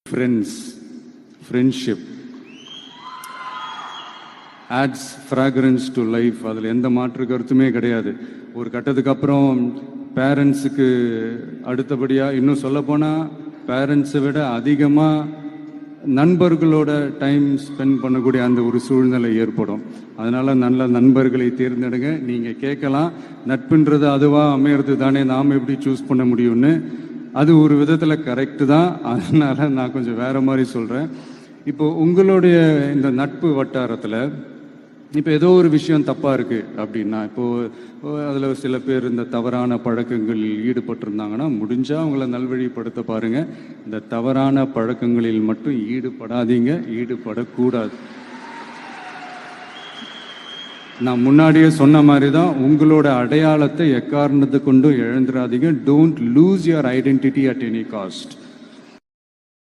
friendship adds fragrance to life. அதில் எந்த மாற்று கருத்துமே கிடையாது. ஒரு கட்டத்துக்கு அப்புறம் பேரண்ட்ஸுக்கு அடுத்தபடியாக, இன்னும் சொல்லப்போனால் பேரண்ட்ஸை விட அதிகமாக நண்பர்களோட டைம் ஸ்பெண்ட் பண்ணக்கூடிய அந்த ஒரு சூழ்நிலை ஏற்படும். அதனால் நல்ல நண்பர்களை தேர்ந்தெடுங்க. நீங்கள் கேட்கலாம், நட்புன்றது அதுவாக அமையிறது தானே, நாம் எப்படி சூஸ் பண்ண முடியும்னு. அது ஒரு விதத்தில் கரெக்டு தான். அதனால் நான் கொஞ்சம் வேறு மாதிரி சொல்கிறேன். இப்போது உங்களுடைய இந்த நட்பு வட்டாரத்தில் இப்போ ஏதோ ஒரு விஷயம் தப்பாக இருக்குது அப்படின்னா, இப்போது அதில் சில பேர் இந்த தவறான பழக்கங்களில் ஈடுபட்டிருந்தாங்கன்னா முடிஞ்சால் அவங்கள நல்வழிப்படுத்த பாருங்கள். இந்த தவறான பழக்கங்களில் மட்டும் ஈடுபடாதீங்க, ஈடுபடக்கூடாது. நான் முன்னாடியே சொன்ன மாதிரி தான், உங்களோட அடையாளத்தை எக்காரணத்தை கொண்டும் இழந்துடாதீங்க. Don't lose your identity at any cost.